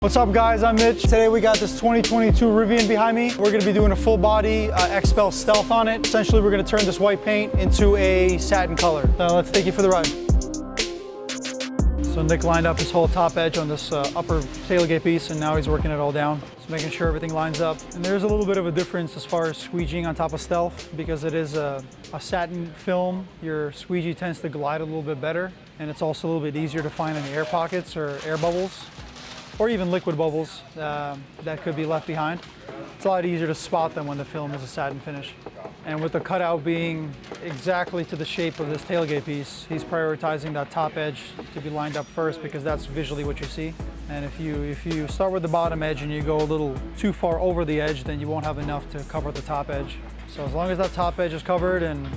What's up guys, I'm Mitch. Today we got this 2022 Rivian behind me. We're gonna be doing a full body XPEL Stealth on it. Essentially, we're gonna turn this white paint into a satin color. So let's take you for the ride. So Nick lined up his whole top edge on this upper tailgate piece, and now he's working it all down. Just making sure everything lines up. And there's a little bit of a difference as far as squeegeeing on top of Stealth, because it is a satin film. Your squeegee tends to glide a little bit better, and it's also a little bit easier to find any air pockets or air bubbles, or even liquid bubbles that could be left behind. It's a lot easier to spot them when the film is a satin finish. And with the cutout being exactly to the shape of this tailgate piece, he's prioritizing that top edge to be lined up first, because that's visually what you see. And if you start with the bottom edge and you go a little too far over the edge, then you won't have enough to cover the top edge. So as long as that top edge is covered and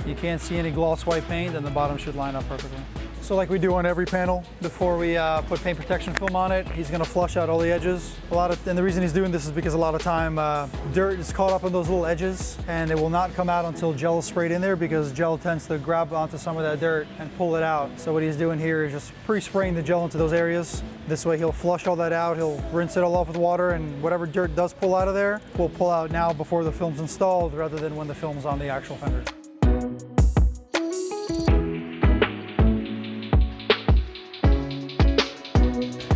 you can't see any gloss white paint, then the bottom should line up perfectly. So like we do on every panel, before we put paint protection film on it, he's gonna flush out all the edges. And the reason he's doing this is because a lot of time dirt is caught up in those little edges, and it will not come out until gel is sprayed in there, because gel tends to grab onto some of that dirt and pull it out. So what he's doing here is just pre-spraying the gel into those areas. This way he'll flush all that out, he'll rinse it all off with water, and whatever dirt does pull out of there, will pull out now before the film's installed, rather than when the film's on the actual fender.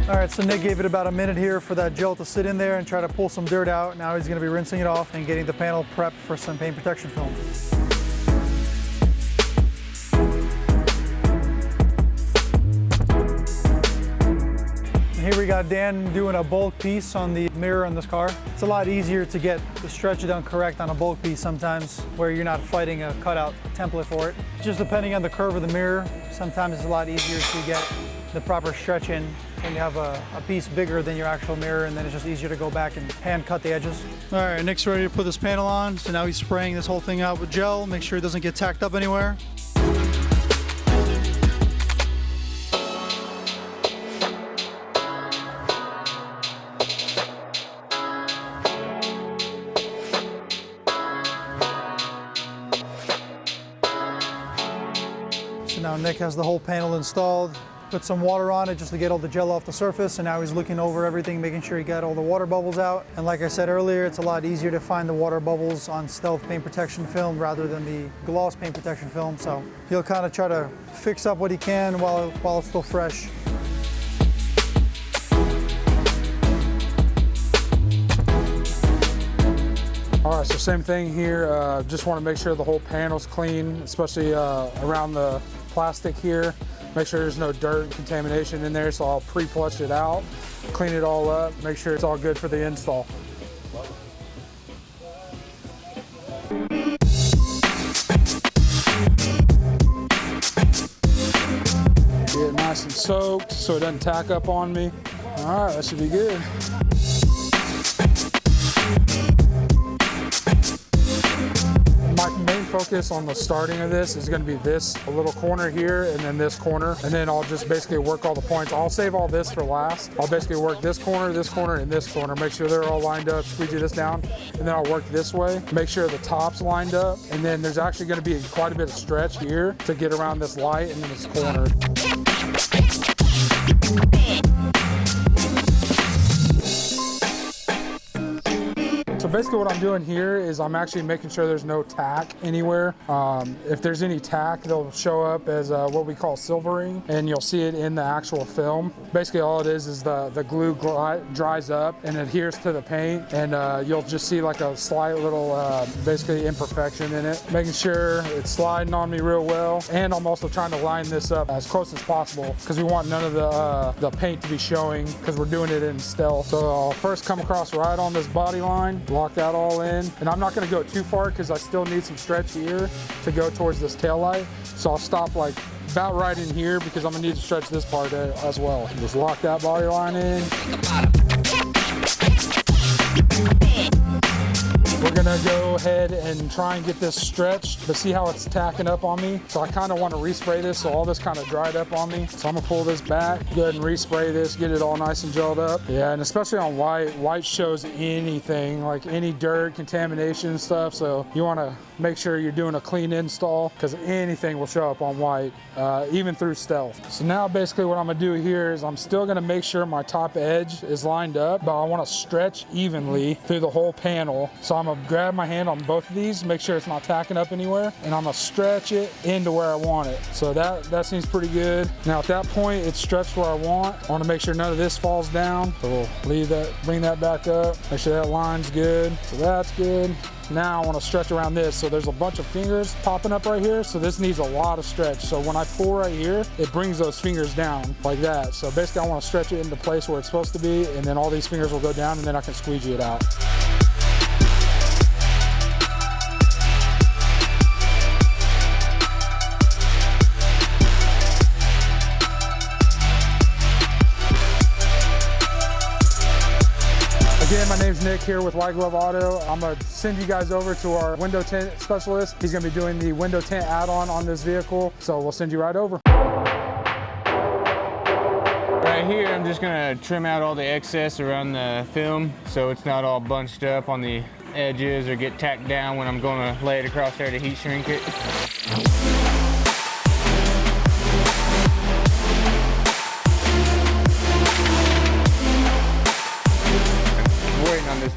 All right, so Nick gave it about a minute here for that gel to sit in there and try to pull some dirt out. Now he's gonna be rinsing it off and getting the panel prepped for some paint protection film. And here we got Dan doing a bulk piece on the mirror on this car. It's a lot easier to get the stretch done correct on a bulk piece sometimes, where you're not fighting a cutout template for it. Just depending on the curve of the mirror, sometimes it's a lot easier to get the proper stretch in when you have a piece bigger than your actual mirror, and then it's just easier to go back and hand cut the edges. All right, Nick's ready to put this panel on. So now he's spraying this whole thing out with gel, make sure it doesn't get tacked up anywhere. So now Nick has the whole panel installed. Put some water on it just to get all the gel off the surface, and now he's looking over everything, making sure he got all the water bubbles out. And like I said earlier, it's a lot easier to find the water bubbles on Stealth paint protection film rather than the gloss paint protection film. So he'll kind of try to fix up what he can while it's still fresh. All right, so same thing here. Just want to make sure the whole panel's clean, especially around the plastic here. Make sure there's no dirt and contamination in there, so I'll pre-flush it out, clean it all up, make sure it's all good for the install. Get it nice and soaked so it doesn't tack up on me. All right, that should be good. Focus on the starting of this is going to be this a little corner here, and then this corner, and then I'll just basically work all the points. I'll save all this for last. I'll basically work this corner, and this corner, make sure they're all lined up, squeegee this down, and then I'll work this way, make sure the top's lined up, and then there's actually going to be quite a bit of stretch here to get around this light and then this corner. So basically what I'm doing here is I'm actually making sure there's no tack anywhere. If there's any tack, they'll show up as what we call silvering, and you'll see it in the actual film. Basically all it is the glue dries up and adheres to the paint, and you'll just see like a slight little basically imperfection in it. Making sure it's sliding on me real well, and I'm also trying to line this up as close as possible because we want none of the paint to be showing, because we're doing it in Stealth. So I'll first come across right on this body line, lock that all in, and I'm not going to go too far because I still need some stretch here to go towards this tail light. So I'll stop like about right in here because I'm going to need to stretch this part as well. Just lock that body line in. We're gonna go ahead and try and get this stretched, but see how it's tacking up on me? So I kind of want to respray this so all this kind of dried up on me. So I'm gonna pull this back, go ahead and respray this, get it all nice and gelled up. Yeah, and especially on white, white shows anything, like any dirt, contamination stuff. So you want to make sure you're doing a clean install because anything will show up on white, even through stealth. So now basically what I'm gonna do here is I'm still gonna make sure my top edge is lined up, but I want to stretch evenly through the whole panel. So I'm gonna grab my hand on both of these, make sure it's not tacking up anywhere, and I'm gonna stretch it into where I want it. So that seems pretty good. Now at that point, it's stretched where I want. I want to make sure none of this falls down. So we'll leave that, bring that back up, make sure that line's good. So that's good. Now I want to stretch around this. So there's a bunch of fingers popping up right here. So this needs a lot of stretch. So when I pull right here, it brings those fingers down like that. So basically I want to stretch it into place where it's supposed to be, and then all these fingers will go down, and then I can squeegee it out. Again, my name's Nick here with wgautowraps. I'm gonna send you guys over to our window tint specialist. He's gonna be doing the window tint add-on on this vehicle. So we'll send you right over. Right here, I'm just gonna trim out all the excess around the film so it's not all bunched up on the edges or get tacked down when I'm gonna lay it across there to heat shrink it.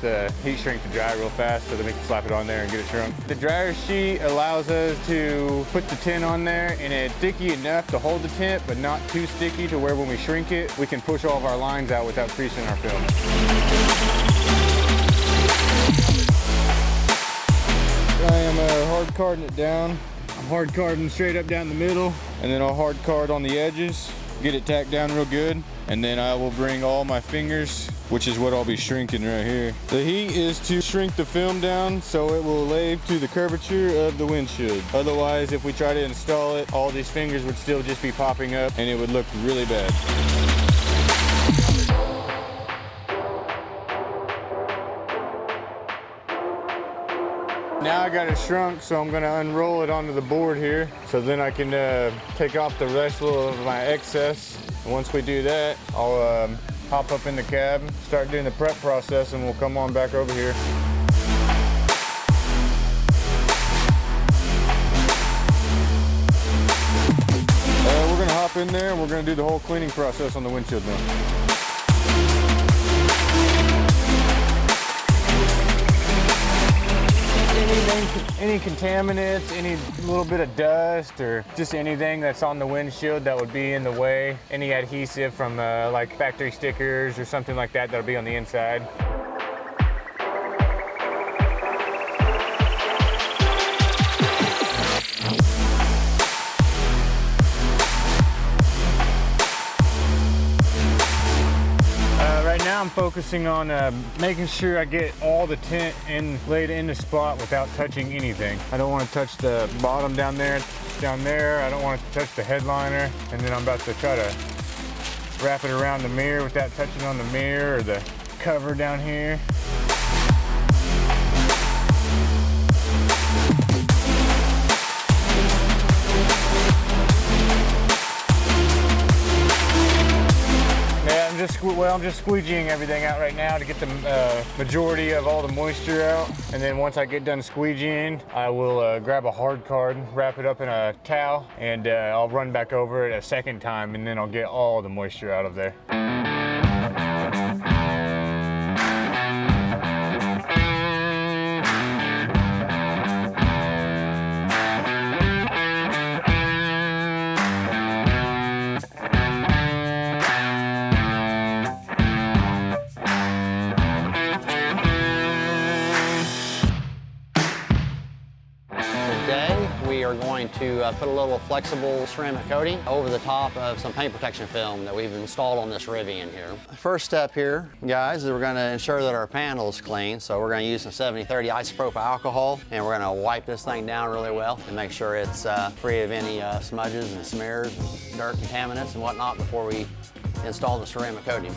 The heat shrink to dry real fast so that we can slap it on there and get it shrunk. The dryer sheet allows us to put the tint on there, and it's sticky enough to hold the tint, but not too sticky to where when we shrink it, we can push all of our lines out without creasing our film. I am hard carding it down. I'm hard carding straight up down the middle, and then I'll hard card on the edges, get it tacked down real good, and then I will bring all my fingers, which is what I'll be shrinking right here. The heat is to shrink the film down so it will lay to the curvature of the windshield. Otherwise, if we try to install it, all these fingers would still just be popping up and it would look really bad. Now I got it shrunk, so I'm gonna unroll it onto the board here, so then I can take off the rest of my excess. And once we do that, I'll hop up in the cab, start doing the prep process, and we'll come on back over here. We're gonna hop in there and we're gonna do the whole cleaning process on the windshield now. Any contaminants, any little bit of dust, or just anything that's on the windshield that would be in the way, any adhesive from like factory stickers or something like that that'll be on the inside. I'm focusing on making sure I get all the tint laid in the spot without touching anything. I don't want to touch the bottom down there. I don't want to touch the headliner. And then I'm about to try to wrap it around the mirror without touching on the mirror or the cover down here. I'm just squeegeeing everything out right now to get the majority of all the moisture out. And then once I get done squeegeeing, I will grab a hard card, wrap it up in a towel, and I'll run back over it a second time, and then I'll get all the moisture out of there. We are going to put a little flexible ceramic coating over the top of some paint protection film that we've installed on this Rivian here. First step here, guys, is we're going to ensure that our panel is clean. So we're going to use some 70-30 isopropyl alcohol, and we're going to wipe this thing down really well and make sure it's free of any smudges and smears, and dirt, contaminants, and whatnot before we install the ceramic coating.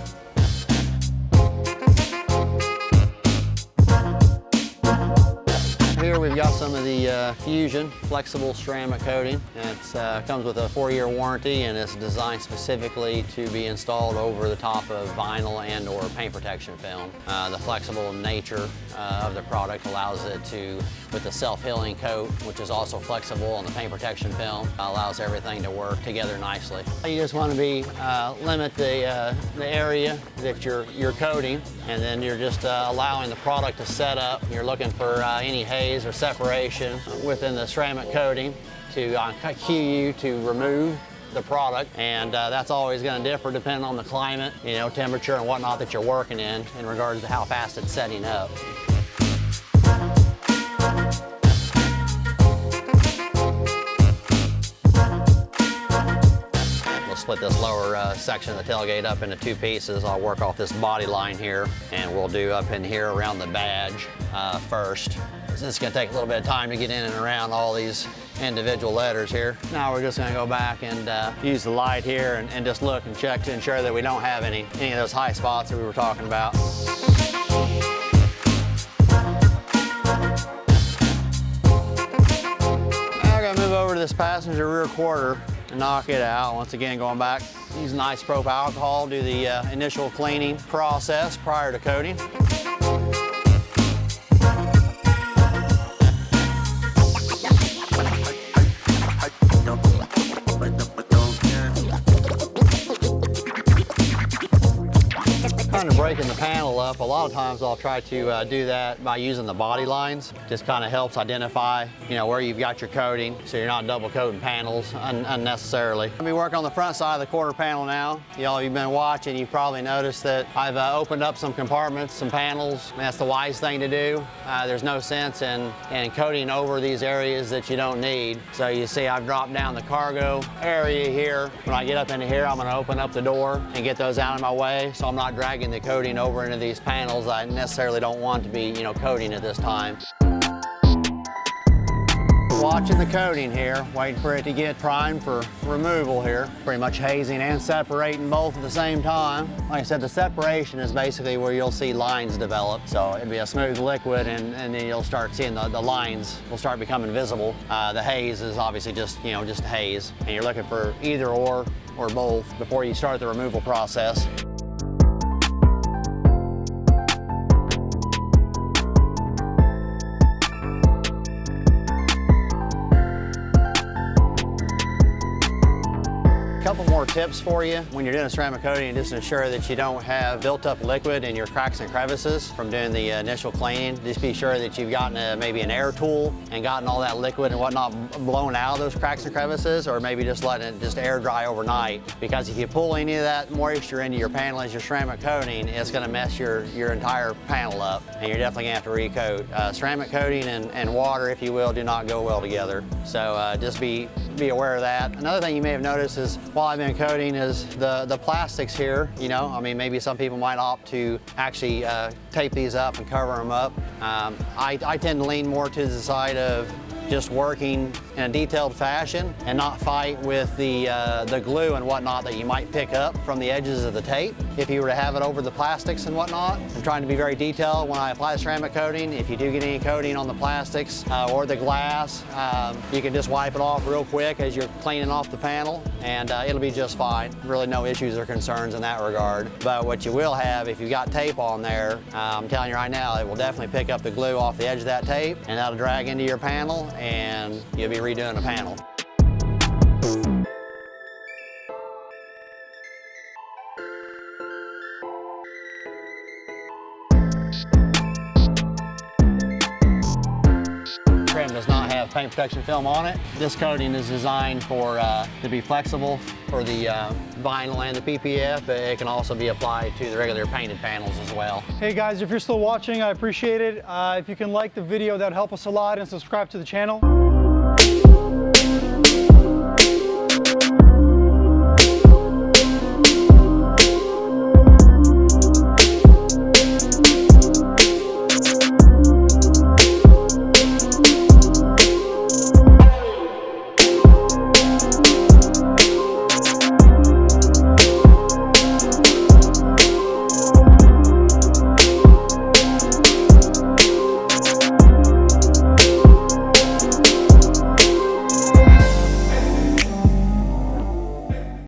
we've got some of the Fusion flexible ceramic coating. It comes with a 4-year warranty, and it's designed specifically to be installed over the top of vinyl and or paint protection film. The flexible nature of the product allows it to, with the self-healing coat, which is also flexible on the paint protection film, allows everything to work together nicely. You just want to limit the area that you're coating, and then you're just allowing the product to set up. You're looking for any haze or separation within the ceramic coating to cue you to remove the product, and that's always going to differ depending on the climate, you know, temperature and whatnot that you're working in regards to how fast it's setting up. We'll split this lower section of the tailgate up into 2 pieces. I'll work off this body line here, and we'll do up in here around the badge first. It's going to take a little bit of time to get in and around all these individual letters here. Now we're just going to go back and use the light here and just look and check to ensure that we don't have any of those high spots that we were talking about. Now we're going to move over to this passenger rear quarter and knock it out. Once again, going back, using isopropyl alcohol, do the initial cleaning process prior to coating. Kind of breaking the panel up, a lot of times I'll try to do that by using the body lines. Just kind of helps identify, you know, where you've got your coating, so you're not double coating panels unnecessarily. I'll be working on the front side of the quarter panel now. Y'all, you've been watching, you've probably noticed that I've opened up some compartments, some panels. That's the wise thing to do. There's no sense in coating over these areas that you don't need. So you see I've dropped down the cargo area here. When I get up into here, I'm going to open up the door and get those out of my way, so I'm not dragging the coating over into these panels I necessarily don't want to be, you know, coating at this time. Watching the coating here, waiting for it to get primed for removal here. Pretty much hazing and separating both at the same time. Like I said, the separation is basically where you'll see lines develop. So it'll be a smooth liquid, and then you'll start seeing the lines will start becoming visible. The haze is obviously just, you know, just haze. And you're looking for either or both before you start the removal process. Couple more tips for you when you're doing a ceramic coating, just ensure that you don't have built up liquid in your cracks and crevices from doing the initial cleaning. Just be sure that you've gotten maybe an air tool and gotten all that liquid and whatnot blown out of those cracks and crevices, or maybe just letting it just air dry overnight. Because if you pull any of that moisture into your panel as your ceramic coating, it's going to mess your entire panel up, and you're definitely going to have to recoat. Ceramic coating and water, if you will, do not go well together. So just be aware of that. Another thing you may have noticed is while I've been coating is the plastics here. You know, I mean, maybe some people might opt to actually tape these up and cover them up. I tend to lean more to the side of just working in a detailed fashion and not fight with the glue and whatnot that you might pick up from the edges of the tape. If you were to have it over the plastics and whatnot, I'm trying to be very detailed when I apply the ceramic coating. If you do get any coating on the plastics or the glass, you can just wipe it off real quick as you're cleaning off the panel, and it'll be just fine. Really no issues or concerns in that regard. But what you will have, if you've got tape on there, I'm telling you right now, it will definitely pick up the glue off the edge of that tape, and that'll drag into your panel, and you'll be redoing the panel. Trim does not have paint protection film on it. This coating is designed for to be flexible for the vinyl and the PPF, but it can also be applied to the regular painted panels as well. Hey guys, if you're still watching, I appreciate it. If you can like the video, that would help us a lot, and subscribe to the channel.